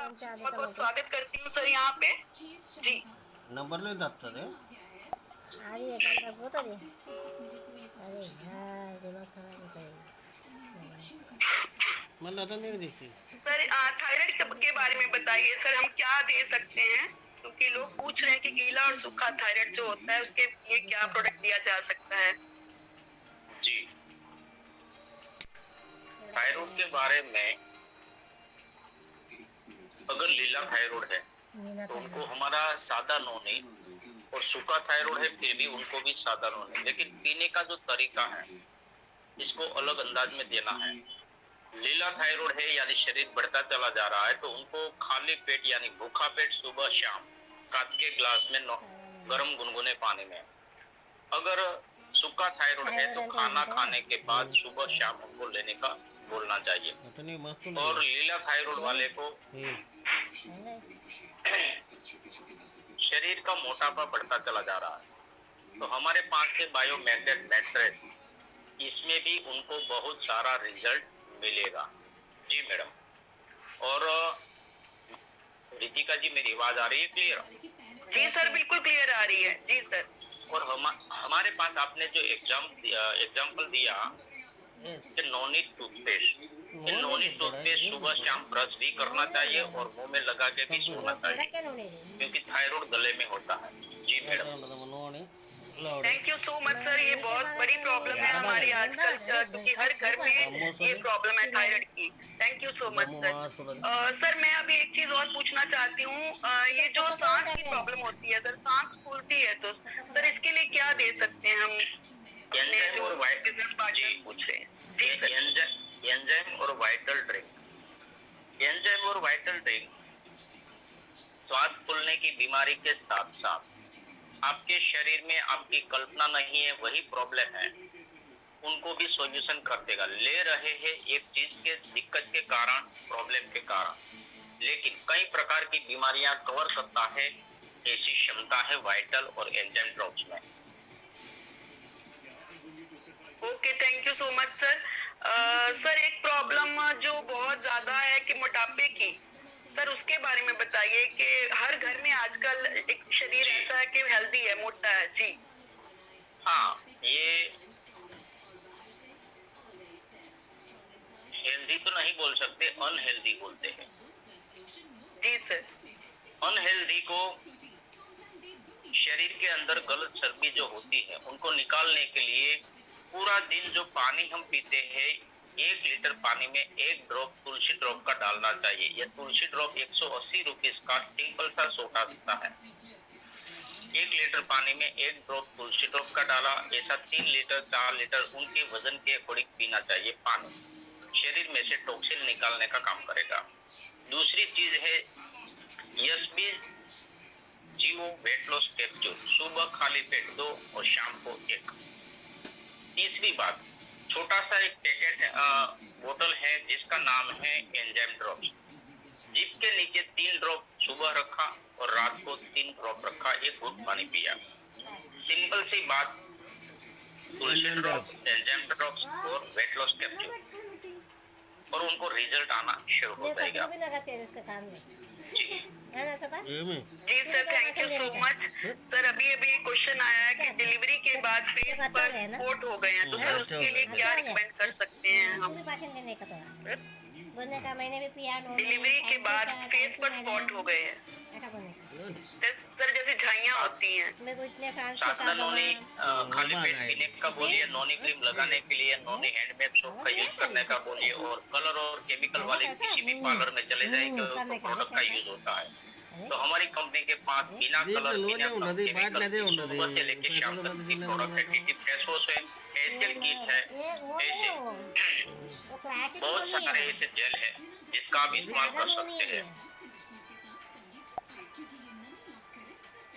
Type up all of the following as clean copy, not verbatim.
बहुत बहुत स्वागत करती हूँ सर यहाँ पे जी। ನಂಬರ್ లేదు ಆಗ್ತದೆ అది ఎక్కడ పోతుంది अरे यार दिमाग खराब होता है మళ్ళీ అతను తీసి सर थायराइड के बारे में बताइए सर, हम क्या दे सकते हैं, क्योंकि लोग पूछ रहे हैं कि गीला और सूखा थायराइड जो होता है उसके लिए क्या प्रोडक्ट दिया जा सकता है। जी, थायराइड के बारे में अगर लीला थायराइड है तो उनको हमारा सादा नोनी, और सूखा थायराइड है फिर भी उनको भी सादा नोनी, लेकिन पीने का जो तरीका है इसको अलग अंदाज में देना है। लीला थायराइड है यानी शरीर बढ़ता चला जा रहा है तो उनको खाली पेट यानी भूखा पेट सुबह शाम कांच के ग्लास में गर्म गुनगुने पानी में। अगर सूखा थायराइड है तो खाना खाने के बाद सुबह शाम उनको लेने का बोलना चाहिए। और लीला थायराइड वाले को शरीर का मोटापा बढ़ता चला जा रहा है तो हमारे पास से बायो मैग्नेट मैट्रेस, इसमें भी उनको बहुत सारा रिजल्ट मिलेगा। जी मैडम। और रितिका जी मेरी आवाज आ रही है क्लियर? जी सर बिल्कुल क्लियर आ रही है जी सर। और हमारे पास आपने जो एग्जाम्पल दिया कि नॉनी टूथपेस्ट, नॉनी टूथपेस्ट सुबह शाम ब्रश भी करना चाहिए और मुंह में लगा के भी सोना चाहिए क्योंकि थायराइड गले में होता है। जी madam. Thank you so much sir, ये बहुत बड़ी प्रॉब्लम है हमारी आजकल, क्योंकि हर घर में ये प्रॉब्लम है थायराइड की। Thank you so much sir. Sir मैं अभी एक चीज और पूछना चाहती हूँ, ये जो सांस की प्रॉब्लम होती है सर, सांस फूलती है तो सर इसके लिए क्या दे सकते हैं हम? एंजाइम और वाइटल पूछ रहे हैं जी। एंजाइम और वाइटल ड्रिंक, एंजाइम और वाइटल ड्रिंक श्वास फूलने की बीमारी के साथ साथ आपके शरीर में आपकी कल्पना नहीं है वही प्रॉब्लम है उनको भी सॉल्यूशन कर देगा। ले रहे हैं एक चीज के दिक्कत के कारण, प्रॉब्लम के कारण, लेकिन कई प्रकार की बीमारियां कवर करता है, ऐसी क्षमता है वाइटल और एंजाइम ड्रॉप्स में। Okay thank you so much sir. Sir एक प्रॉब्लम जो बहुत ज्यादा है कि मोटापे की, सर उसके बारे में बताइए कि हर घर में आजकल एक शरीर ऐसा है कि हेल्दी है, मोटा है जी। हाँ, ये हेल्दी तो नहीं बोल सकते, अनहेल्दी बोलते हैं। जी सर। अनहेल्दी को शरीर के अंदर गलत चर्बी जो होती है उनको निकालने के लिए पूरा दिन जो पानी हम पीते हैं 1 लीटर पानी में 1 ड्रॉप तुलसी ड्रॉप का डालना चाहिए। यह तुलसी ड्रॉप 180 रुपीज का सिंपल सा छोटा सा है। 1 लीटर पानी में 1 ड्रॉप तुलसी ड्रॉप का डाला, ऐसा 3 लीटर 4 लीटर उनके वजन के अकॉर्डिंग पीना चाहिए पानी। शरीर में से टॉक्सिन निकालने का काम करेगा। दूसरी चीज है एसबी जीओ वेट लॉस कैप्सूल, सुबह खाली पेट 2 और शाम को 1। तीसरी बात, छोटा सा एक पैकेट बोतल है जिसका नाम है एंजाइम ड्रॉप्स, जिसके नीचे 3 ड्रॉप सुबह रखा और रात को 3 ड्रॉप रखा, 1 घूंट पानी पिया। सिंपल सी बात, तुलसी ड्रॉप, एंजाइम ड्रॉप्स और वेट लॉस कैप्सूल, और उनको रिजल्ट आना शुरू हो जाएगा। जी sir thank you so much sir. अभी अभी क्वेश्चन आया है कि डिलीवरी के बाद फेस पर स्पॉट हो गए हैं तो सर उसके लिए क्या रिकमेंड कर सकते हैं हम? डिलीवरी के बाद फेस पर स्पॉट हो गए हैं सर, जैसे झाइयाँ होती हैं। सादा नोनी खाली पेट पीने का बोलिए, नोनी क्रीम लगाने के लिए नोनी हैंडमेड सोप का यूज करने का बोलिए, और कलर और केमिकल वाले किसी भी पार्लर में चले जाएंगे तो प्रोडक्ट का यूज होता है। तो हमारी कंपनी के पास बिना कलर बिना सुबह से लेकर शाम तक की प्रोडक्ट है, क्योंकि फेस वॉश है, फेशियल किट है, ऐसे बहुत सारे ऐसे जेल है जिसका आप इस्तेमाल कर सकते हैं।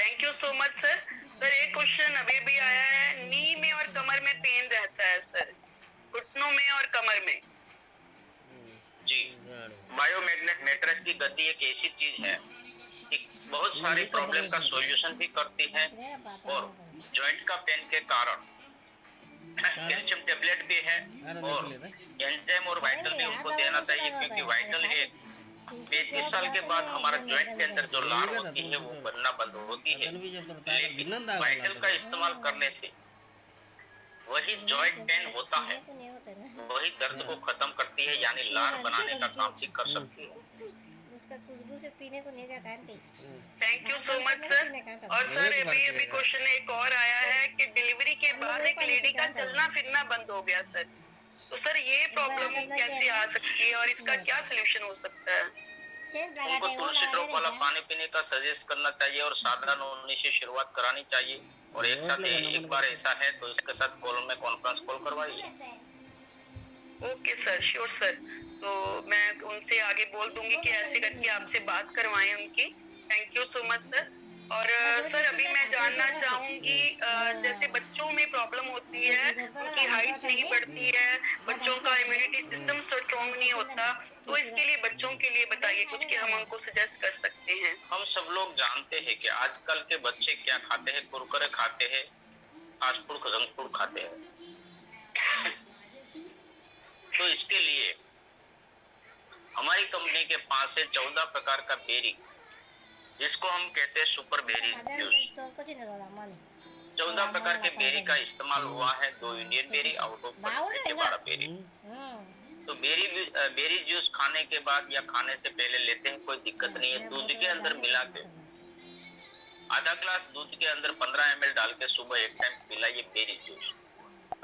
Thank you so much sir. Sir एक क्वेश्चन अभी भी आया है, नी में और कमर में पेन रहता है सर, घुटनों में और कमर में। जी, बायोमैग्नेट मैट्रेस की गति एक ऐसी चीज है कि बहुत सारी प्रॉब्लम का सॉल्यूशन भी करती है, और जॉइंट का पेन के कारण कैल्शियम टेबलेट भी है, और एंजाइम और वाइटल भी उनको देना चाहिए, क्योंकि वाइटल एक 35 साल के बाद हमारा जॉइंट के अंदर जो लार होती है वो बनना बंद होती है, लेकिन वाइटल का इस्तेमाल करने से वही जॉइंट पेन होता है, वही दर्द को खत्म करती है, यानी लार बनाने का काम भी कर सकती है। उसका खुशबू से पीने को नहीं जाता aunty. Thank you so much sir. और सर अभी क्वेश्चन एक और आया है कि डिलीवरी के बाद एक लेडी का चलना फिरना बंद हो गया सर, तो सर ये प्रॉब्लम कैसे आ सकती है और इसका क्या सोल्यूशन हो सकता है? उनको तुलसी ड्रॉप वाला पानी पीने का सजेस्ट करना चाहिए और साधारण होने से शुरुआत करानी चाहिए। और एक साथ एक बार ऐसा है तो इसके साथ कॉल में कॉन्फ्रेंस कॉल करवाइए। Okay sir, sure sir. तो मैं उनसे आगे बोल दूंगी कि ऐसे करके आपसे बात करवाएं उनकी। Thank you so much sir. और सर अभी मैं जानना चाहूंगी जैसे बच्चों में प्रॉब्लम होती है, उनकी हाइट नहीं बढ़ती है, बच्चों का इम्यूनिटी सिस्टम स्ट्रॉन्ग नहीं होता, तो इसके लिए बच्चों के लिए बताइए कुछ कि हम उनको सजेस्ट कर सकते हैं। हम सब लोग जानते हैं कि आजकल के बच्चे क्या खाते हैं, कुरकुरे खाते हैं, फास्ट फूड जंक फूड खाते हैं। तो इसके लिए हमारी कंपनी के पास है 14 प्रकार का बेरी, जिसको हम कहते हैं सुपर बेरी जूस। 14 प्रकार के बेरी का इस्तेमाल हुआ है, 2 Indian berry out of 12 berry. तो बेरी जूस खाने के बाद या खाने से पहले लेते हैं, कोई दिक्कत नहीं है। दूध के अंदर मिला के आधा ग्लास दूध के अंदर 15 ml डाल के सुबह एक टाइम पिलाइए बेरी जूस।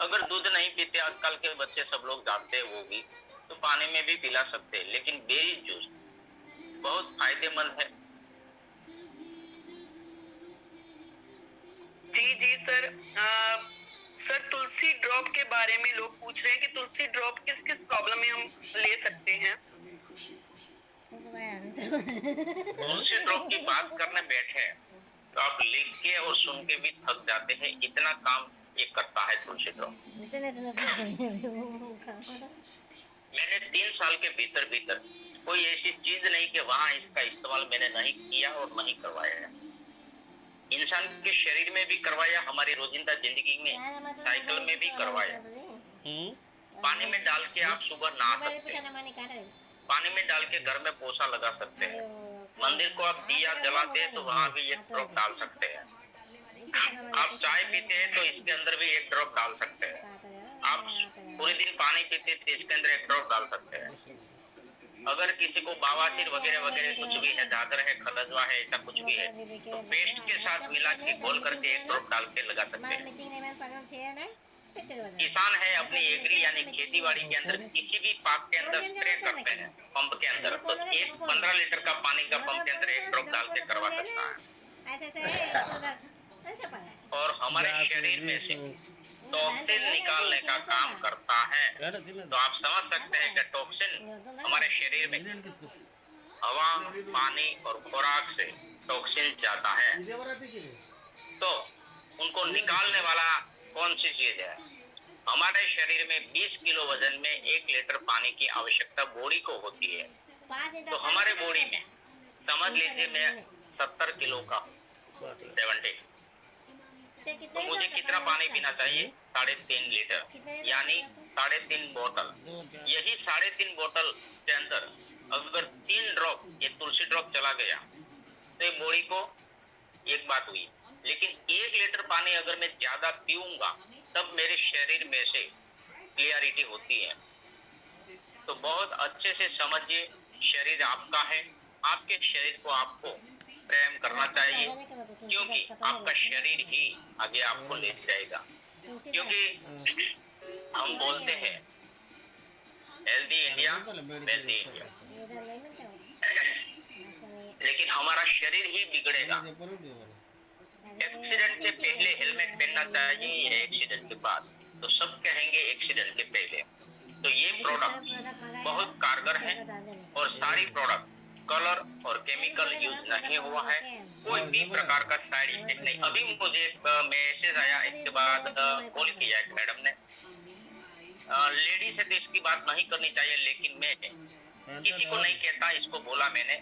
अगर दूध नहीं पीते, आजकल के बच्चे सब लोग जानते हैं वो भी, तो पानी में भी पिला सकते हैं, लेकिन बेरी जूस बहुत फायदेमंद है। जी जी सर। सर तुलसी ड्रॉप के बारे में लोग पूछ रहे हैं कि तुलसी ड्रॉप किस किस प्रॉब्लम में हम ले सकते हैं? तुलसी ड्रॉप की बात करने बैठे तो आप लिख के और सुन के भी थक जाते हैं, इतना काम ये करता है तुलसी ड्रॉप। मैंने 3 साल के भीतर कोई ऐसी चीज नहीं कि वहाँ इसका इस्तेमाल मैंने नहीं किया और नहीं करवाया है। इंसान के शरीर में भी करवाया, हमारी रोजिंदा जिंदगी में साइकिल में भी करवाया। पानी में डाल के आप सुबह नहा सकते हैं, पानी में डाल के घर में पोछा लगा सकते हैं, मंदिर को आप दिया जलाते हैं तो वहाँ भी एक ड्रॉप डाल सकते हैं। आप चाय पीते हैं तो इसके अंदर भी एक ड्रॉप डाल सकते हैं। आप पूरे दिन पानी पीते हैं तो इसके अंदर एक ड्रॉप डाल सकते हैं। अगर किसी को बवासीर वगैरह वगैरह कुछ भी है, दादर है, खलजवा है, ऐसा कुछ भी है, तो पेस्ट के साथ मिला के घोल करके एक ड्रॉप डाल के लगा सकते हैं। किसान है, अपनी एग्री यानी खेती बाड़ी के अंदर किसी भी पाक के अंदर स्प्रे करते हैं पंप के अंदर, तो एक 15 लीटर का पानी का पंप के अंदर एक ड्रॉप डाल के करवा सकता है। और हमारे शरीर में से टॉक्सिन निकालने का काम करता है। तो आप समझ सकते हैं कि टॉक्सिन हमारे शरीर में हवा, पानी और खुराक से टॉक्सिन जाता है, तो उनको निकालने वाला कौन सी चीज है? हमारे शरीर में 20 किलो वजन में 1 लीटर पानी की आवश्यकता बॉडी को होती है। तो हमारे बॉडी में समझ लीजिए मैं 70 किलो का हूँ, 70, तो मुझे कितना पानी पीना चाहिए? 3.5 लीटर, यानी 3.5 बोतल। यही 3.5 बोतल के अंदर अगर 3 ड्रॉप ये तुलसी ड्रॉप चला गया तो ये बॉडी को एक बात हुई। लेकिन 1 लीटर पानी अगर मैं ज्यादा पीऊंगा तब मेरे शरीर में से क्लियरिटी होती है। तो बहुत अच्छे से समझिए, शरीर आपका है, आपके शरीर को आपको प्रेम करना चाहिए, क्योंकि आपका शरीर ही आगे आपको ले जाएगा। क्योंकि हम बोलते हैं हेल्दी इंडिया वेल्दी इंडिया, लेकिन हमारा शरीर ही बिगड़ेगा। एक्सीडेंट से पहले हेलमेट पहनना चाहिए या एक्सीडेंट के बाद? तो सब कहेंगे एक्सीडेंट के पहले। तो ये प्रोडक्ट बहुत कारगर है और सारी प्रोडक्ट कलर और केमिकल यूज नहीं हुआ है, कोई भी प्रकार का साइड इफेक्ट नहीं। अभी मुझे एक मैसेज आया, इसके बाद कॉल किया एक मैडम ने। लेडी से तो इसकी बात नहीं करनी चाहिए, लेकिन मैं किसी को नहीं कहता, इसको बोला मैंने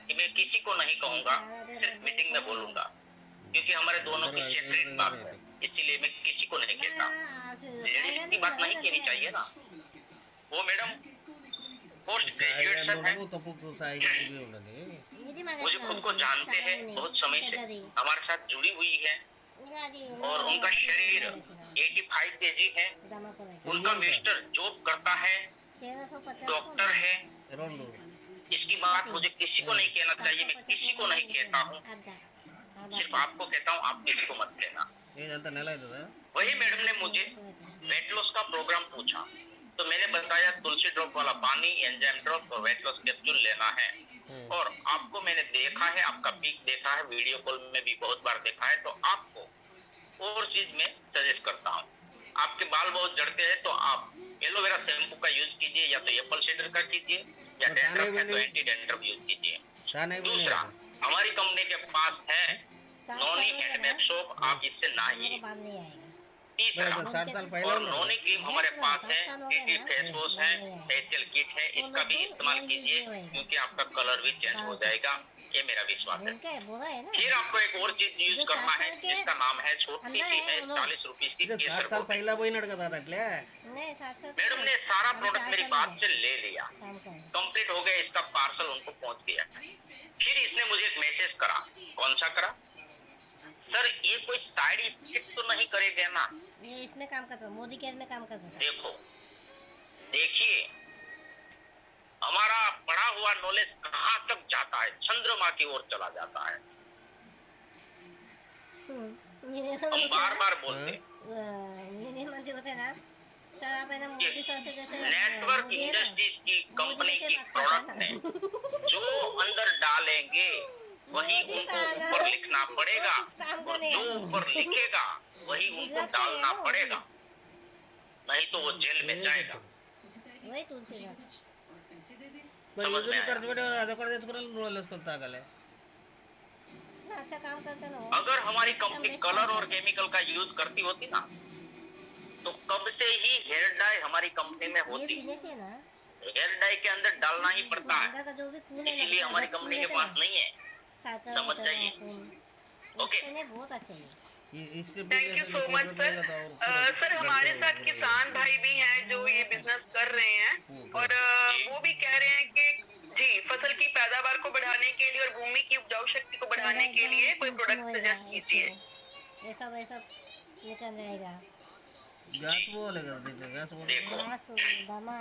कि मैं किसी को नहीं कहूंगा, सिर्फ मीटिंग में बोलूंगा, क्योंकि हमारे दोनों की सेपरेट बात है, इसीलिए मैं किसी को नहीं कहता। लेडीज की बात नहीं कहनी चाहिए ना। वो मैडम पोस्ट ग्रेजुएशन है, तपक साई भी ఉన్నది ఇది మాకు मुझे खुद को जानते हैं बहुत समय से, हमारे साथ जुड़ी हुई है और उनका शरीर 85 kg है। उनका मिस्टर जॉब करता है, 1350 डॉक्टर है। రెండు इसकी बात मुझे किसी को नहीं कहना चाहिए, मैं किसी को नहीं कहता हूँ, सिर्फ आपको कहता हूँ, आप किसी को मत कहना। ఇదంతా నెల అవుతుందా वही मैडम ने मुझे वेट लॉस का प्रोग्राम पूछा तो मैंने बताया तुलसी ड्रॉप वाला पानी, एंजाइम ड्रॉप और वेट लॉस कैप्सूल लेना है। और आपको मैंने देखा है, आपका पिक देखा है, वीडियो कॉल में भी बहुत बार देखा है, तो आपको और चीज में सजेस्ट करता हूँ। आपके बाल बहुत जड़ते हैं तो आप एलोवेरा शैम्पू का यूज कीजिए, या तो एप्पल साइडर का कीजिए, या डैंड्रफ है तो एंटी डैंड्रफ यूज कीजिए। చాలా दूसरा, हमारी कंपनी के पास है नोनी हैंडमेड सोप, आप इससे नहाइए। बात नहीं आएगा। तीसरा, 60 साल पहले और नोनी क्रीम हमारे पास है, टीटी फेस वॉश है, फेशियल किट है, इसका भी इस्तेमाल कीजिए क्योंकि आपका कलर भी चेंज हो जाएगा, ये मेरा विश्वास है। उनका बोला है ना, फिर आपको एक और चीज यूज करना है जिसका नाम है छोटी सी है 40 रुपीज की केसर 60 साल बोतल। पहिला పోయినాడు కదా అది అట్లే नहीं 700 मैडम ने सारा प्रोडक्ट मेरी बात से ले लिया, काम का है। कंप्लीट हो गया, इसका पार्सल उनको पहुंच गया। फिर इसने मुझे एक मैसेज करा, कौन सा करा? सर ये कोई साइड इफेक्ट तो नहीं करेगा ना? ये इसमें काम करता है, मोदी केयर में काम करता है। देखो, देखिए हमारा पढ़ा हुआ नॉलेज कहाँ तक जाता है, चंद्रमा की ओर चला जाता है। हम बार बार बोलते हैं, ये मंत्री होते हैं ना सर, आप है ना मोदी सर से जैसे नेटवर्क मोदी है ना, इंडस्ट्रीज की कंपनी मोदी की से बात प्रोडक्ट करता है, जो अंदर डालेंगे वही उनको ऊपर लिखना पड़ेगा, और जो ऊपर लिखेगा वही उनको डालना पड़ेगा, नहीं तो वो जेल में जाएगा। वही तुलसी का మరి యూజ్ ఖర్చు పెట్టి అది కూడా తెచ్చుకుని నువ్వు వేసుకొని తాగాలి ना अच्छा काम करते ना वो। अगर हमारी कंपनी कलर और केमिकल का यूज करती होती ना तो कब से ही हेयर डाई हमारी कंपनी में ये होती। पीने से ना हेयर डाई के अंदर डालना ही पड़ता है, अंदर का जो भी खून है ना, इसीलिए हमारी जो कंपनी खून के है पास ना, नहीं है। साकर समझ होता है जाइए। खून, ओके। उससे ना बहुत अच्छे हैं। इससे thank you so much sir. Sir हमारे साथ किसान भाई भी हैं जो ये बिजनेस कर रहे हैं, और वो भी कह रहे हैं कि जी फसल की पैदावार को बढ़ाने के लिए और भूमि की उपजाऊ शक्ति को बढ़ाने के लिए कोई प्रोडक्ट सजेस्ट कीजिए। ये सब निकल जाएगा। గ్యాస్ పోవాలి కదా దీంట్లో గ్యాస్ పోవాలి देखो, घास दमा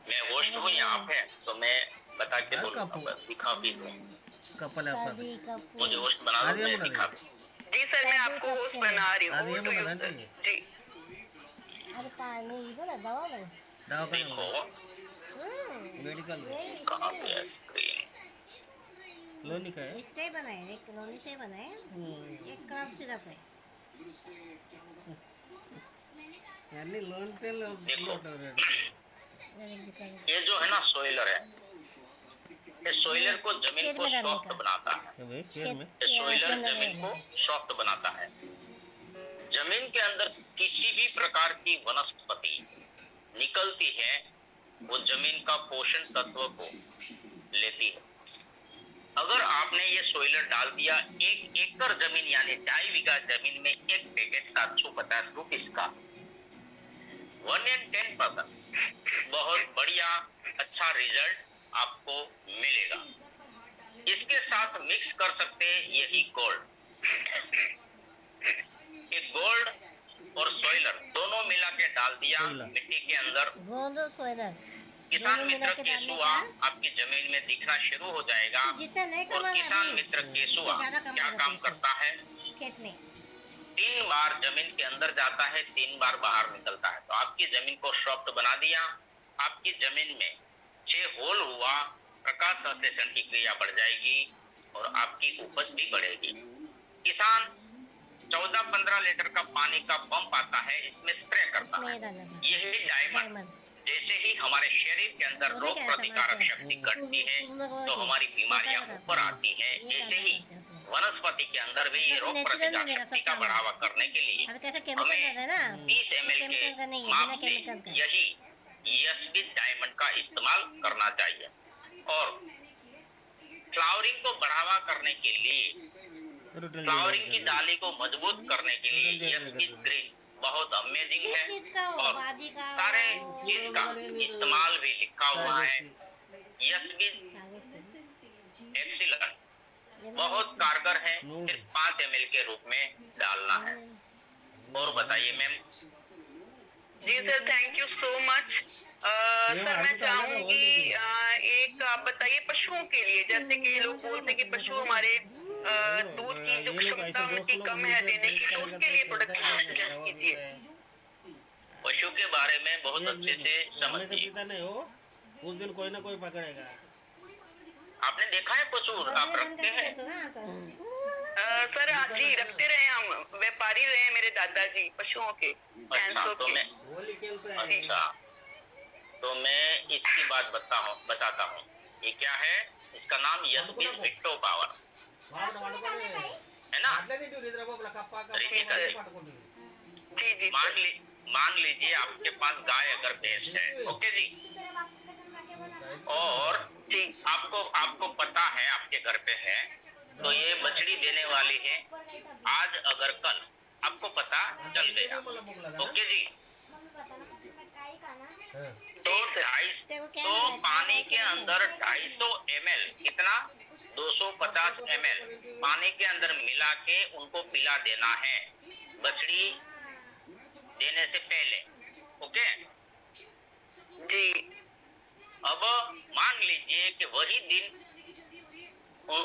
मैं होस्ट हूँ यहाँ पे, तो मैं बता के यार बोलूँगा, कपूर। बस दिखा भी दूँ। కప్పలే వస్తుంది शादी कपूर मुझे होस्ट बना दो, आगे मैं बोला दिखा नहीं। दूँ। जी सर मैं आपको होस्ट बना रही हूँ। आगे Over to बोला you, था sir. नहीं। जी अरे पानी इधर ना दवा ना దవాఖాన देखो మెడికల్ कहाँ पे है स्क्रीन? లోనికా इससे बनाए, एक नॉनी से बनाए, एक कप सिरप है। అన్ని లోన్ తెల్ देखो। मैंने दिखाया। ये जो है ना सोइलर है, ये सोइलर को जमीन को सॉफ्ट बनाता है। షేర్ మే ये सोइलर जमीन को सॉफ्ट बनाता है। जमीन के अंदर किसी भी प्रकार की वनस्पति निकलती है वो जमीन का पोषण तत्व को लेती है। अगर आपने ये सोइलर डाल दिया 1 एकड़ जमीन यानी 2.5 बीघा जमीन में, एक पैकेट 750 रुपीज का 110% बहुत बढ़िया अच्छा रिजल्ट आपको मिलेगा। इसके साथ मिक्स कर सकते हैं यही गोल्ड, एक गोल्ड और सोइलर दोनों मिला के डाल दिया सोइलर। मिट्टी के अंदर। गोंद सोइलर किसान दोनों मित्र मिला के डालने केसुआ का। आपकी जमीन में दिखना शुरू हो जाएगा। जितना नहीं और कमाना किसान अभी, मित्र केसुआ उससे ज्यादा कमा क्या लेते काम हैं करता है? खेत में। 3 बार जमीन के अंदर जाता है, 3 बार बाहर निकलता है। तो आपकी जमीन को सॉफ्ट बना दिया, आपकी जमीन में 6 होल हुआ, प्रकाश संश्लेषण की क्रिया बढ़ जाएगी और आपकी उपज भी बढ़ेगी। किसान 14-15 लीटर का पानी का पंप आता है, इसमें स्प्रे करता है। इसमें डालना है। यही डायमंड डायमंड। जैसे ही हमारे शरीर के अंदर वो भी रोग क्या प्रतिकारक समझते हैं? शक्ति घटती है तो वो हमारी बीमारियां वो ऊपर आती हैं। ये ऐसे ही करते हैं उसमें। वनस्पति के अंदर भी ये रोग नेचुरल प्रतिकारक मिलेगा शक्ति का सबका। बढ़ावा करने के लिए अभी कैसे केमिकल हमें रहता है ना, 30 ml केमिकल का नहीं के है, माप बिना से केमिकल का। यही यशवी डायमंड का इस्तेमाल करना चाहिए। और फ्लावरिंग को बढ़ावा करने के लिए, फ्लावरिंग की डाली को मजबूत करने के लिए यशवी ग्रीन बहुत अमेजिंग किस है चीज का हो? और बाजी का सारे हो? चीज का इस्तेमाल भी लिखा हुआ है। यशविन एक्सीलेंट बहुत कारगर है, सिर्फ 5 ml के रूप में डालना है। और बताइए मैम। जी sir, thank you so much. Sir मैं चाहूंगी एक आप बताइए पशुओं के लिए, जैसे कि लोग बोलते हैं कि पशु हमारे दूध की जो क्षमता उनकी कम है देने की, तो उसके लिए प्रोडक्ट सजेस्ट कीजिए। पशु के बारे में बहुत अच्छे से समझिए। पिता नहीं हो, उस दिन कोई ना कोई पकड़ेगा। आपने देखा है पशु आप रखते हैं? सर हाँ जी, रखते रहे, हम व्यापारी रहे हैं मेरे दादाजी पशुओं के। अच्छा, तो मैं इसकी बात बताता हूँ। ये क्या है? इसका नाम यशविन विक्टो पावर है ना? जी जी मान लीजिए आपके पास गाय अगर भैंस है, ओके जी, और जी आपको पता है आपके घर पे है, तो ये बछड़ी देने वाली है। आज अगर कल आपको पता चल गया, ओके जी, तो पानी के अंदर 250 ml, कितना 250 ml पानी के अंदर मिला के उनको पिला देना है बछड़ी देने से पहले, ओके जी। अब मान लीजिए कि वही दिन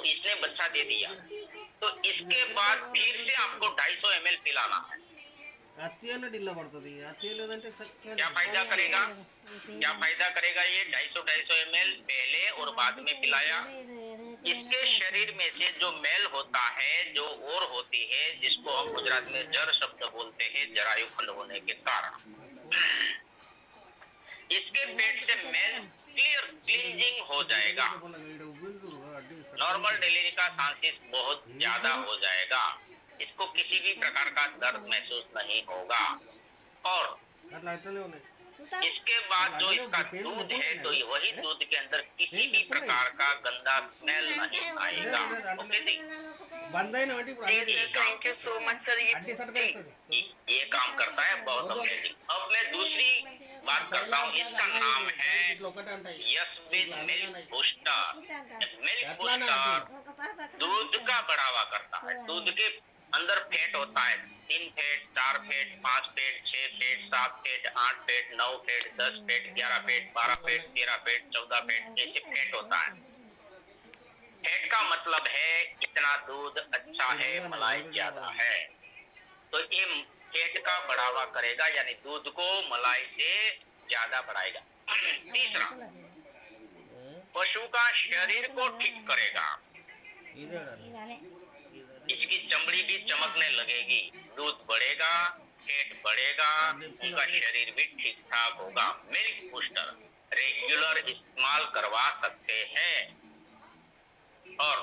इसने बच्चा दे दिया, तो इसके बाद फिर से आपको 250 ml पिलाना है। क्या फायदा करेगा? ये 250 ml पहले और बाद में पिलाया। इसके शरीर में से जो मैल होता है, जो और होती है, जिसको हम गुजरात में जर शब्द बोलते हैं, जरायु खंड होने के कारण, इसके पेट से मैल क्लींजिंग हो जाएगा। नॉर्मल डिलीवरी का चांसेस बहुत ज्यादा हो जाएगा। इसको किसी भी प्रकार का दर्द महसूस नहीं होगा। और इसके बाद जो इसका दूध है, तो वही दूध के अंदर किसी भी प्रकार का गंदा स्मेल नहीं आएगा। ओके जी, thank you so much sir. ये काम करता है बहुत अमेजिंग। अब मैं दूसरी बात करता हूँ। इसका नाम है Yashwin milk booster. Milk booster दूध का बढ़ावा करता है। दूध के अंदर फैट होता है, 3 fat, 4 fat, 5 fat, 6 fat, 7 fat, 8 fat, 9 fat, 10 fat, 11 fat, 12 fat, 13 fat, 14 fat, ऐसे फैट होता है। फैट का मतलब है कितना दूध अच्छा है, मलाई ज्यादा है, तो ये फैट का बढ़ावा करेगा, यानी दूध को मलाई से ज्यादा बढ़ाएगा। तीसरा, पशु का शरीर को ठीक करेगा। इसकी चमड़ी भी चमकने लगेगी, दूध बढ़ेगा, फैट बढ़ेगा, उनका शरीर भी ठीक ठाक होगा। मिल्क बूस्टर रेगुलर इस्तेमाल करवा सकते हैं। और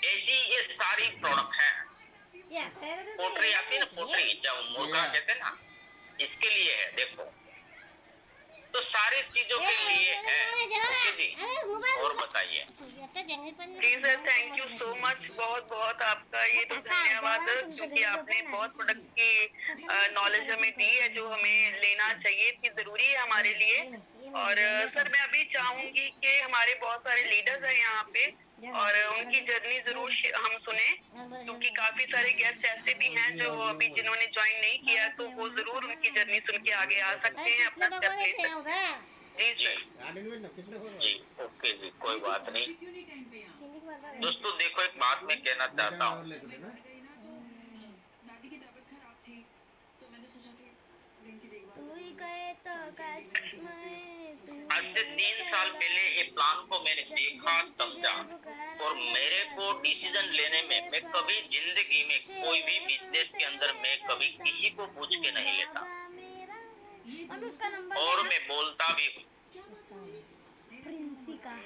ऐसी ये सारी प्रोडक्ट हैं। पोट्री आती है ना, पोट्री जब मुर्गा कहते हैं ना, इसके लिए है। देखो, तो सारी चीजों के लिए है। ओके जी, और बताइए। जी sir, thank you so much, बहुत बहुत आपका ये तो धन्यवाद, क्योंकि आपने बहुत प्रोडक्ट की नॉलेज हमें दी है, जो हमें लेना चाहिए थी, जरूरी है हमारे लिए। और सर मैं अभी चाहूंगी कि हमारे बहुत सारे लीडर्स हैं यहाँ पे, और उनकी जर्नी जरूर हम सुने, क्योंकि काफी सारे गेस्ट ऐसे भी हैं जो अभी जिन्होंने ज्वाइन नहीं किया, तो वो जरूर उनकी जर्नी सुन के आगे आ सकते हैं, अपना स्टेप ले सकते हैं। जी सर। जी ओके जी, कोई बात नहीं। दोस्तों देखो, एक बात मैं कहना चाहता हूँ। आज से 3 साल पहले ये प्लान को मैंने देखा, समझा, और मेरे को डिसीजन लेने में, मैं कभी जिंदगी में कोई भी बिजनेस के अंदर मैं कभी किसी को पूछ के नहीं लेता, और मैं बोलता भी हूँ।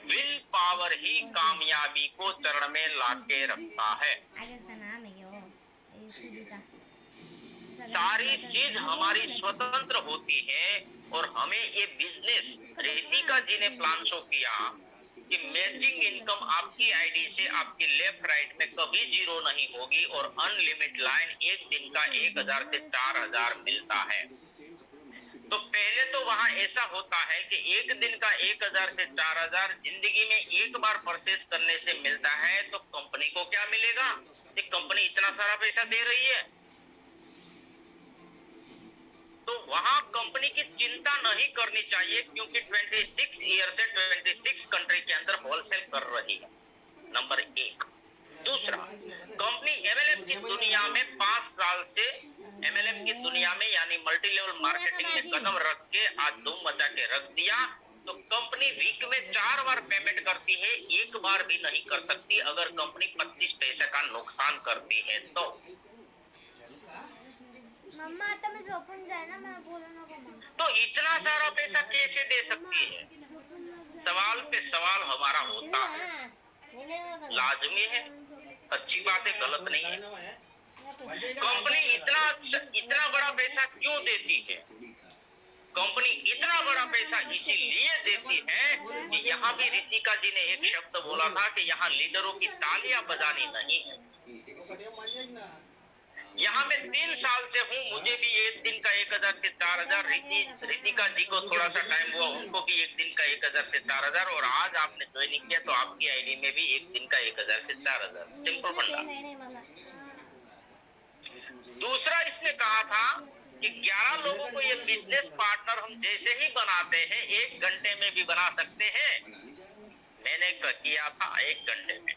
विल पावर ही कामयाबी को चरण में लाके रखता है। सारी चीज हमारी स्वतंत्र होती है, और हमें ये बिजनेस रितिका जी ने प्लान शो किया कि मैचिंग इनकम आपकी आईडी से आपकी लेफ्ट राइट में कभी जीरो नहीं होगी, और अनलिमिटेड लाइन एक दिन का 1000 से 4000 मिलता है। तो पहले तो वहां ऐसा होता है कि एक दिन का 1000 से 4000 जिंदगी में एक बार परचेस करने से मिलता है, तो कंपनी को क्या मिलेगा कि कंपनी इतना सारा पैसा दे रही है। तो वहां कंपनी की चिंता नहीं करनी चाहिए, क्योंकि 26 ईयर से 26 कंट्री के अंदर होलसेल कर रही है, नंबर 1। दूसरा, कंपनी एमएलएम की दुनिया में 5 साल से एमएलएम की दुनिया में यानी मल्टी लेवल मार्केटिंग में कदम रख के आज धूम मचा के रख दिया। तो कंपनी वीक में 4 बार पेमेंट करती है, एक बार भी नहीं कर सकती अगर कंपनी 25 पैसे का नुकसान करती है तो। मम्मा आता मैं झोपून जाए ना, मैं बोलू नको मग. तो इतना सारा पैसा कैसे दे सकती है? सवाल पे सवाल हमारा होता है, लाजमी है, अच्छी बात है, गलत नहीं है। कंपनी इतना बड़ा पैसा क्यों देती है? कंपनी इतना बड़ा पैसा इसीलिए देती है कि यहाँ भी रितिका जी ने एक शब्द बोला था कि यहाँ लीडरों की तालियां बजानी नहीं है। यहाँ मैं 3 साल से हूँ, मुझे भी एक दिन का 1000 से 4000, रितिका जी को थोड़ा सा टाइम हुआ, उनको भी एक दिन का 1000 से 4000, और आज आपने ज्वाइनिंग किया तो आपकी आईडी में भी एक दिन का 1000 से 4000। सिंपल फंडा। दूसरा, इसने कहा था कि 11 लोगों को ये बिजनेस पार्टनर हम जैसे ही बनाते हैं 1 घंटे में भी बना सकते हैं। मैंने किया था 1 घंटे में।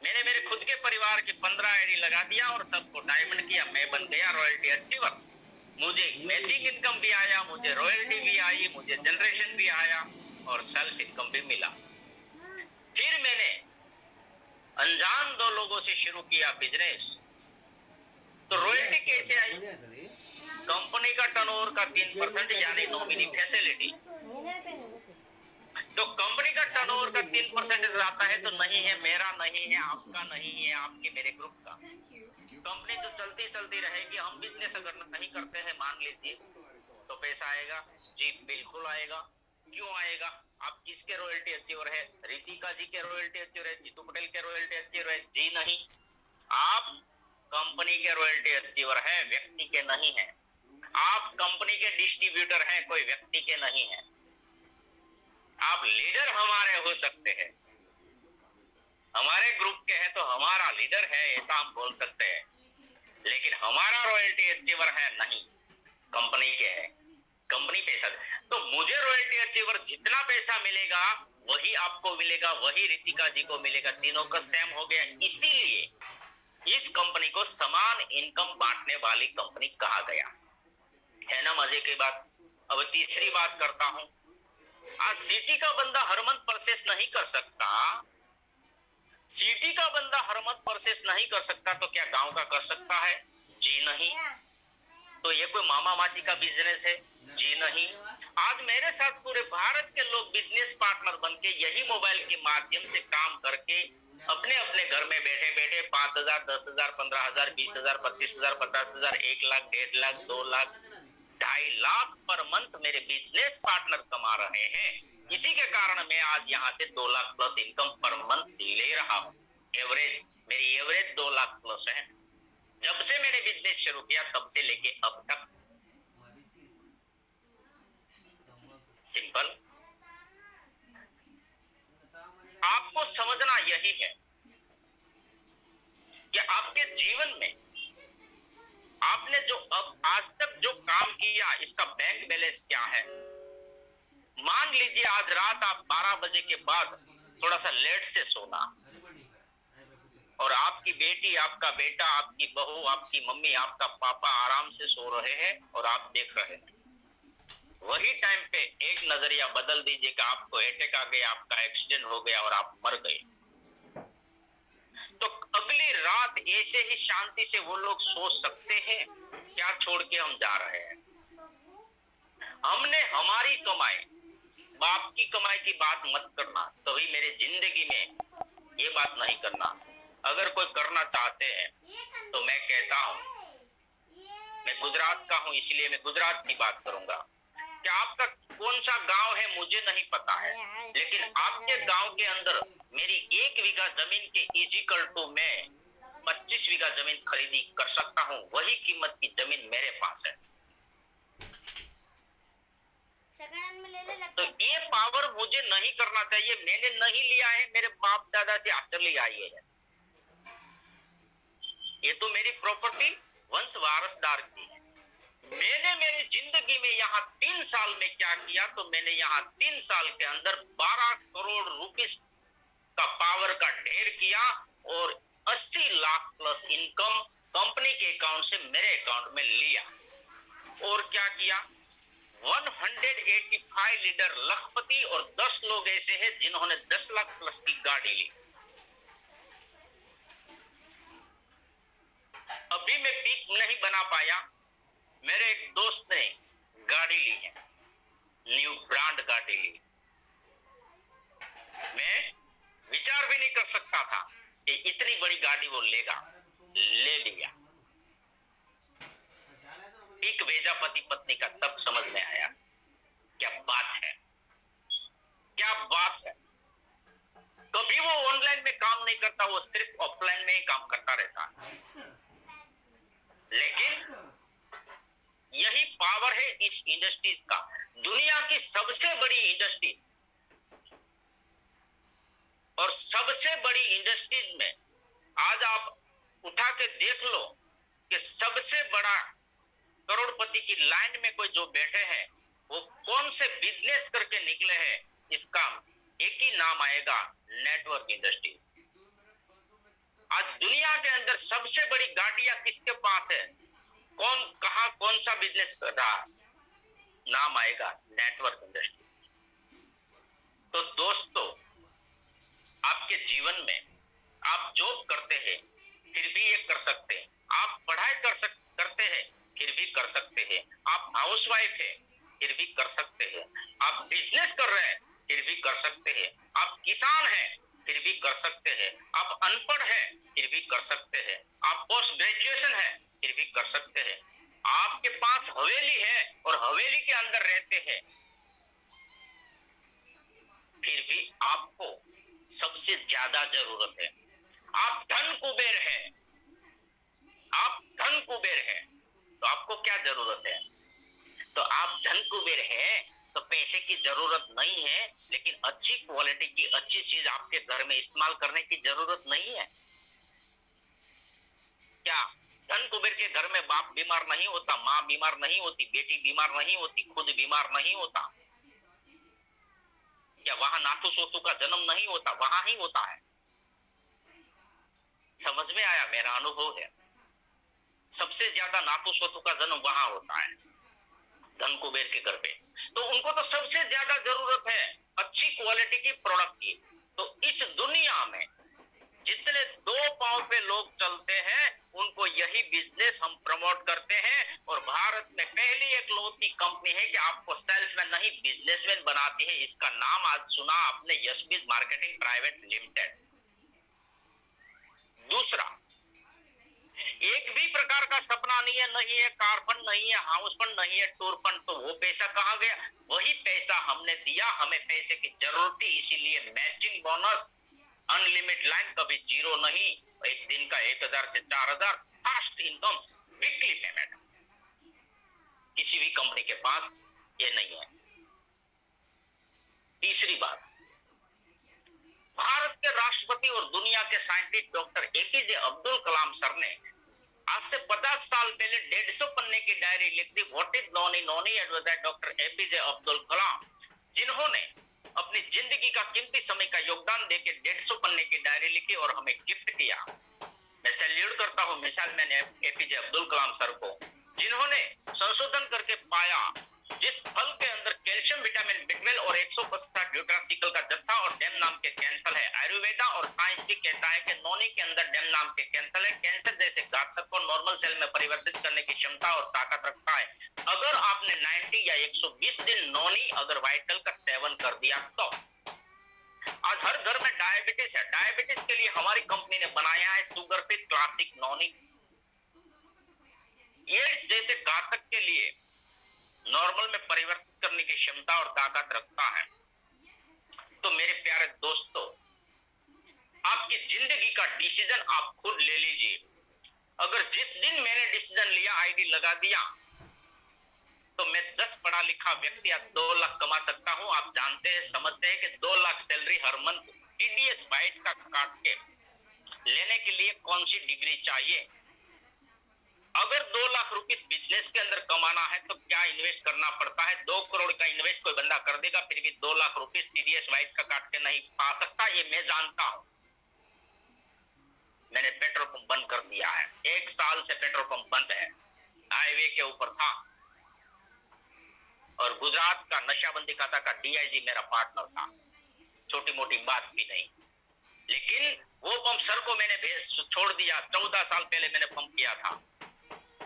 मैंने मेरे खुद के परिवार की 15 आईडी लगा दिया और सबको डायमंड किया। मैं बन गया रॉयल्टी अचीवर। मुझे मैचिंग इनकम भी आया, मुझे रॉयल्टी भी आई, मुझे जनरेशन भी आया और सेल्फ इनकम भी मिला। फिर मैंने अनजान 2 लोगों से शुरू किया बिजनेस। तो रॉयल्टी कैसे आई? कंपनी का टर्नओवर का 3% यानी नॉमिनी फैसिलिटी। तो कंपनी का टर्नओवर का 3% आता है तो नहीं है, मेरा नहीं है, आपका नहीं है, आपके मेरे ग्रुप का। कंपनी तो चलती रहेगी। हम बिजनेस अगर नहीं करते हैं मान लीजिए तो पैसा आएगा? जी बिल्कुल आएगा। क्यों आएगा? आप किसके रॉयल्टी अचीवर है? रितिका जी के रॉयल्टी अचीवर है, जीतू पटेल के रॉयल्टी अचीवर है? जी नहीं, आप कंपनी के रॉयल्टी अचीवर है, व्यक्ति के नहीं है। आप कंपनी के डिस्ट्रीब्यूटर हैं, कोई व्यक्ति के नहीं है। आप लीडर हमारे हो सकते हैं, हमारे ग्रुप के हैं तो हमारा लीडर है ऐसा हम बोल सकते हैं, लेकिन हमारा रॉयल्टी अचीवर है नहीं, कंपनी के है। कंपनी पैसा, तो मुझे रॉयल्टी अचीवर जितना पैसा मिलेगा वही आपको मिलेगा, वही रितिका जी को मिलेगा, तीनों का सेम हो गया। इसीलिए इस कंपनी को समान इनकम बांटने वाली कंपनी कहा गया है ना। मजे की बात। अब तीसरी बात करता हूं। आज सिटी का बंदा हर मंथ परचेस नहीं कर सकता, सिटी का बंदा हर मंथ परचेस नहीं कर सकता, तो क्या गांव का कर सकता है? जी नहीं। तो ये कोई मामा मासी का बिजनेस है? जी नहीं। आज मेरे साथ पूरे भारत के लोग बिजनेस पार्टनर बनके यही मोबाइल के माध्यम से काम करके अपने अपने घर में बैठे बैठे 5000, 10000, 15000, 20000, 25000, 50000, 1 लाख, 1.5 लाख, 2 लाख, 2.5 लाख पर मंथ मेरे बिजनेस पार्टनर कमा रहे हैं। इसी के कारण मैं आज यहाँ से 2 lakh plus income per month ले रहा हूँ। एवरेज, मेरी एवरेज 2 लाख प्लस है। जब से मैंने बिजनेस शुरू किया तब से लेके अब तक। सिंपल। आपको समझना यही है कि आपके जीवन में आपने जो अब आज तक जो काम किया इसका बैंक बैलेंस क्या है। मान लीजिए आज रात आप 12 बजे के बाद थोड़ा सा लेट से सोना और आपकी बेटी, आपका बेटा, आपकी बहू, आपकी मम्मी, आपका पापा आराम से सो रहे हैं और आप देख रहे हैं। वही टाइम पे एक नजरिया बदल दीजिए कि आपको अटैक आ गया, आपका एक्सीडेंट हो गया और आप मर गए, तो अगली रात ऐसे ही शांति से वो लोग सोच सकते हैं? क्या छोड़ के हम जा रहे हैं? हमने हमारी कमाई, बाप की कमाई की बात मत करना, कभी मेरे जिंदगी में ये बात नहीं करना। अगर कोई करना चाहते हैं तो मैं कहता हूं, मैं गुजरात का हूं इसलिए मैं गुजरात की बात करूंगा कि आपका कौन सा गांव है मुझे नहीं पता है, लेकिन आपके गांव के अंदर मेरी 1 बीघा जमीन के इक्वल टू मैं 25 बीघा जमीन खरीदी कर सकता हूं। वही कीमत की जमीन मेरे पास है। सेकंड हैंड में ले ले तो लैपटॉप। ये पावर मुझे नहीं करना चाहिए। मैंने नहीं लिया है, मेरे बाप दादा से चली आई है। ये तो मेरी प्रॉपर्टी वंश वारसदार की है। मैंने मेरी जिंदगी में यहाँ 3 साल में क्या किया, तो मैंने यहाँ 3 साल के अंदर 12 करोड़ रुपीस का पावर का ढेर किया और 80 लाख प्लस इनकम कंपनी के अकाउंट से मेरे अकाउंट में लिया। और क्या किया, 185 लीडर लखपति और 10 लोग ऐसे हैं जिन्होंने 10 लाख प्लस की गाड़ी ली। अभी मैं पीक नहीं बना पाया। मेरे एक दोस्त ने गाड़ी ली है, न्यू ब्रांड गाड़ी ली। मैं विचार भी नहीं कर सकता था कि इतनी बड़ी गाड़ी वो लेगा, ले लिया। पीक भेजा पति पत्नी का, तब समझ में आया क्या बात है, क्या बात है। कभी वो ऑनलाइन में काम नहीं करता, वो सिर्फ ऑफलाइन में ही काम करता रहता है। लेकिन यही पावर है इस इंडस्ट्रीज का। दुनिया की सबसे बड़ी इंडस्ट्री और सबसे बड़ी इंडस्ट्रीज में आज आप उठा के देख लो कि सबसे बड़ा करोड़पति की लाइन में कोई जो बैठे हैं वो कौन से बिजनेस करके निकले हैं, इसका एक ही नाम आएगा, नेटवर्क इंडस्ट्री। आज दुनिया के अंदर सबसे बड़ी गाड़ियां किसके पास है, कौन कहा कौन सा बिजनेस कर रहा, नाम आएगा नेटवर्क इंडस्ट्री। तो दोस्तों, आपके जीवन में आप जॉब करते हैं फिर भी ये कर सकते हैं, आप पढ़ाई करते हैं फिर भी कर सकते हैं, आप हाउसवाइफ है फिर भी कर सकते हैं, आप बिजनेस कर रहे हैं फिर भी कर सकते हैं, आप किसान हैं फिर भी कर सकते हैं, आप अनपढ़ हैं फिर भी कर सकते हैं, आप पोस्ट ग्रेजुएशन है फिर भी कर सकते हैं, आपके पास हवेली है और हवेली के अंदर रहते हैं फिर भी आपको सबसे ज्यादा जरूरत है। आप धन कुबेर हैं, आप धन कुबेर हैं, तो आपको क्या जरूरत है? तो आप धन कुबेर हैं तो पैसे की जरूरत नहीं है, लेकिन अच्छी क्वालिटी की अच्छी चीज आपके घर में इस्तेमाल करने की जरूरत नहीं है क्या? धन कुबेर के घर में बाप बीमार नहीं होता, माँ बीमार नहीं होती, बेटी बीमार नहीं होती, खुद बीमार नहीं होता क्या? वहां नाथू सोतू का जन्म नहीं होता, वहां ही होता है। समझ में आया? मेरा अनुभव है, सबसे ज्यादा नाथू सोतू का जन्म वहां होता है, धन कुबेर के घर पे। तो उनको तो सबसे ज्यादा जरूरत है अच्छी क्वालिटी की प्रोडक्ट की। तो इस दुनिया में जितने 2 पांव पे लोग चलते हैं उनको यही बिजनेस हम प्रमोट करते हैं, और भारत में पहली एकलौती कंपनी है कि आपको सेल्समैन नहीं बिजनेसमैन बनाती है। इसका नाम आज सुना आपने, यशबीज मार्केटिंग प्राइवेट लिमिटेड। दूसरा, एक भी प्रकार का सपना नहीं है कार फंड नहीं है, हाउस फंड नहीं है, टूर फंड, तो वो पैसा कहाँ गया? वही पैसा हमने दिया, हमें पैसे की जरूरत थी, इसीलिए मैचिंग बोनस, अनलिमिटेड लाइन, कभी जीरो नहीं, एक दिन का 1000 से 4000 फास्ट इनकम, वीकली पेमेंट। किसी भी कंपनी के पास ये नहीं है। तीसरी बात, भारत के राष्ट्रपति और दुनिया के साइंटिस्ट डॉक्टर एपीजे अब्दुल कलाम सर ने आज से 50 साल पहले 150 पन्ने की डायरी लिख दी, व्हाट इज नॉनी नॉनी adviser doctor APJ Abdul Kalam, जिन्होंने अपनी जिंदगी का कीमती समय का योगदान देके 150 पन्ने की डायरी लिखी और हमें गिफ्ट किया। मैं सैल्यूट करता हूं मिसाइल मैन एपीजे अब्दुल कलाम सर को, जिन्होंने संशोधन करके पाया जिस फल के अंदर कैल्शियम, विटामिन B12 और 150 ड्यूट्रासिकल का जत्था और डेम नाम के कैंसर है। आयुर्वेदा और साइंस भी कहता है कि नोनी के अंदर डेम नाम के कैंसर है, कैंसर जैसे घातक को नॉर्मल सेल में परिवर्तित करने की क्षमता और ताकत रखता है। अगर आपने 90 या 120 दिन नोनी अगर वाइटल का सेवन कर दिया तो। आज हर घर में डायबिटीज है, डायबिटीज के लिए हमारी कंपनी ने बनाया है शुगर फ्री क्लासिक नोनी। एड्स जैसे घातक के लिए नॉर्मल में परिवर्तित करने की क्षमता और ताकत रखता है। तो मेरे प्यारे दोस्तों, आपकी जिंदगी का डिसीजन आप खुद ले लीजिए। अगर जिस दिन मैंने डिसीजन लिया, आईडी लगा दिया, तो मैं 10 पढ़ा लिखा व्यक्ति आज 2 लाख कमा सकता हूं। आप जानते हैं, समझते हैं कि 2 लाख सैलरी हर मंथ टीडीएस बाइट का काट के लेने के लिए कौन सी डिग्री चाहिए? अगर 2 लाख रुपीस बिजनेस के अंदर कमाना है तो क्या इन्वेस्ट करना पड़ता है? 2 करोड़ का इन्वेस्ट कोई बंदा कर देगा, फिर भी 2 लाख रुपीस टीडीएस बाइट का काट के नहीं पा सकता, ये मैं जानता हूं। मैंने पेट्रोल पंप बंद कर दिया है, 1 साल से पेट्रोल पंप बंद है, हाईवे के ऊपर था। और गुजरात का नशाबंदी खाता का डीआईजी मेरा पार्टनर था, छोटी मोटी बात भी नहीं। लेकिन वो पंप सर को मैंने छोड़ दिया। 14 साल पहले मैंने पंप किया था।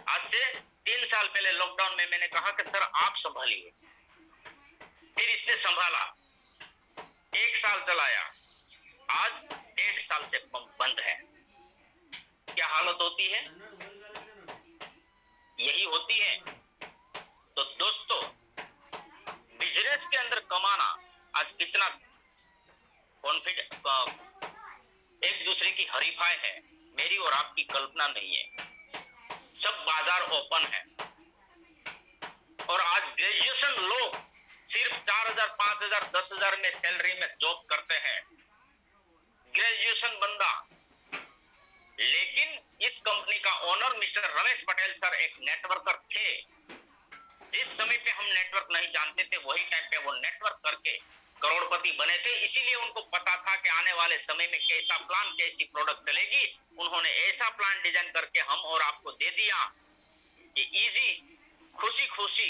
आज से 3 साल पहले लॉकडाउन में मैंने कहा कि सर आप संभालिए, फिर इसने संभाला, 1 साल चलाया, आज 1.5 साल से पंप बंद है। क्या हालत होती है? यही होती है। तो दोस्तों, बिजनेस के अंदर कमाना आज कितना कॉन्फिडेंट, एक दूसरे की हरीफाई है, मेरी और आपकी कल्पना नहीं है। सब बाजार ओपन है और आज ग्रेजुएशन लोग सिर्फ 4,000, 5,000, 10,000 में सैलरी में जॉब करते हैं, ग्रेजुएशन बंदा। लेकिन इस कंपनी का owner mister Ramesh Patel sir एक नेटवर्कर थे। जिस समय पे हम नेटवर्क नहीं जानते थे, वही टाइम पे वो नेटवर्क करके करोड़पति बने थे। इसीलिए उनको पता था कि आने वाले समय में कैसा प्लान, कैसी प्रोडक्ट चलेगी। उन्होंने ऐसा प्लान डिजाइन करके हम और आपको दे दिया कि इजी, खुशी खुशी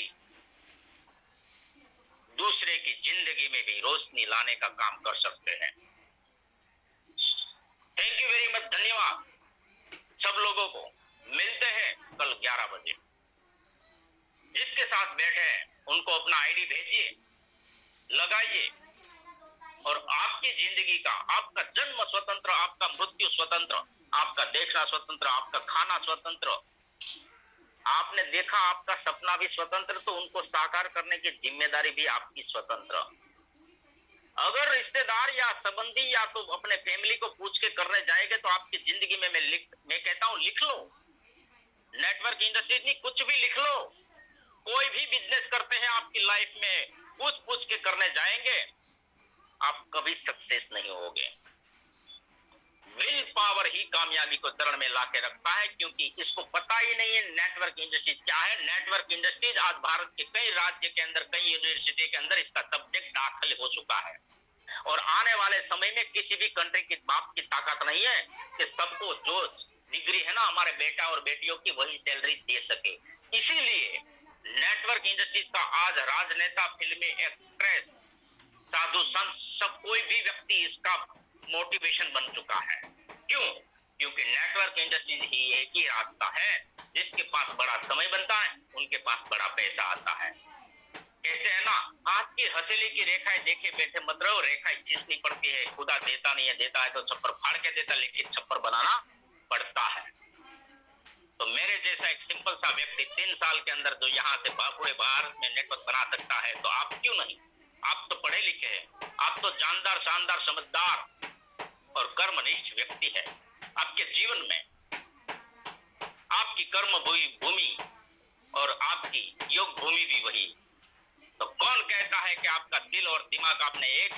दूसरे की जिंदगी में भी रोशनी लाने का काम कर सकते हैं। थैंक यू वेरी मच, धन्यवाद सब लोगों को। मिलते हैं कल 11 बजे। जिसके साथ बैठे हैं उनको अपना आईडी भेजिए, लगाइए और आपकी जिंदगी का, आपका जन्म स्वतंत्र, आपका मृत्यु स्वतंत्र, आपका देखना स्वतंत्र, आपका खाना स्वतंत्र, आपने देखा आपका सपना भी स्वतंत्र, तो उनको साकार करने की जिम्मेदारी भी आपकी स्वतंत्र। अगर रिश्तेदार या संबंधी या तो अपने फैमिली को पूछ के करने जाएंगे तो आपकी जिंदगी में मैं कहता हूं लिख लो, नेटवर्क इंडस्ट्री नहीं, कुछ भी लिख लो। कोई भी बिजनेस करते हैं आपकी लाइफ में, पूछ के करने जाएंगे, आप कभी सक्सेस नहीं होगे। विल पावर ही कामयाबी को चरण में लाके रखता है, क्योंकि इसको पता ही नहीं है नेटवर्क इंडस्ट्रीज क्या है। नेटवर्क इंडस्ट्रीज आज भारत के कई राज्य के अंदर, कई यूनिवर्सिटी के अंदर इसका सब्जेक्ट दाखिल हो चुका है। और आने वाले समय में किसी भी कंट्री की बाप की ताकत नहीं है कि सबको जो डिग्री है ना हमारे बेटा और बेटियों की, वही सैलरी दे सके। इसीलिए नेटवर्क इंडस्ट्रीज का आज राजनेता, फिल्मी एक्ट्रेस, साधु संत, सब कोई भी व्यक्ति इसका मोटिवेशन बन चुका है। क्यों? क्योंकि नेटवर्क इंडस्ट्रीज ही एक ही रास्ता है जिसके पास बड़ा समय बनता है, उनके पास बड़ा पैसा आता है। कहते हैं ना, हाथ की हथेली की रेखाएं देखे बैठे मत रहो, रेखाएं खींचनी पड़ती है। खुदा देता नहीं है, देता है तो छप्पर फाड़ के देता, लेकिन छप्पर बनाना पड़ता है। तो मेरे जैसा एक सिंपल सा व्यक्ति 3 साल के अंदर जो यहाँ से पूरे भारत में नेटवर्क बना सकता है, तो आप क्यों नहीं? आप तो पढ़े लिखे हैं, आप तो जानदार, शानदार, समझदार और कर्मनिष्ठ व्यक्ति है। आपके जीवन में आपकी कर्म भूमि और आपकी योग भूमि भी वही। तो कौन कहता है कि आपका दिल और दिमाग आपने एक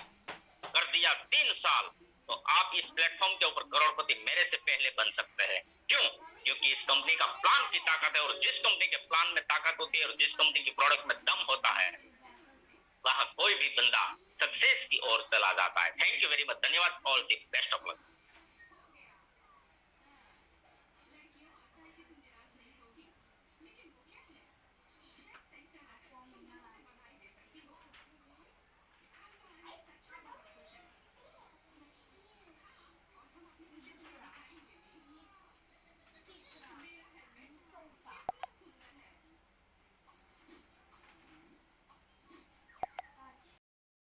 कर दिया 3 साल, तो आप इस प्लेटफॉर्म के ऊपर करोड़पति मेरे से पहले बन सकते हैं। क्यों? क्योंकि इस कंपनी का प्लान की ताकत है, और जिस कंपनी के प्लान में ताकत होती है और जिस कंपनी की प्रोडक्ट में दम होता है, वहां कोई भी बंदा सक्सेस की ओर चला जाता है। थैंक यू वेरी मच, धन्यवाद, all the best of luck.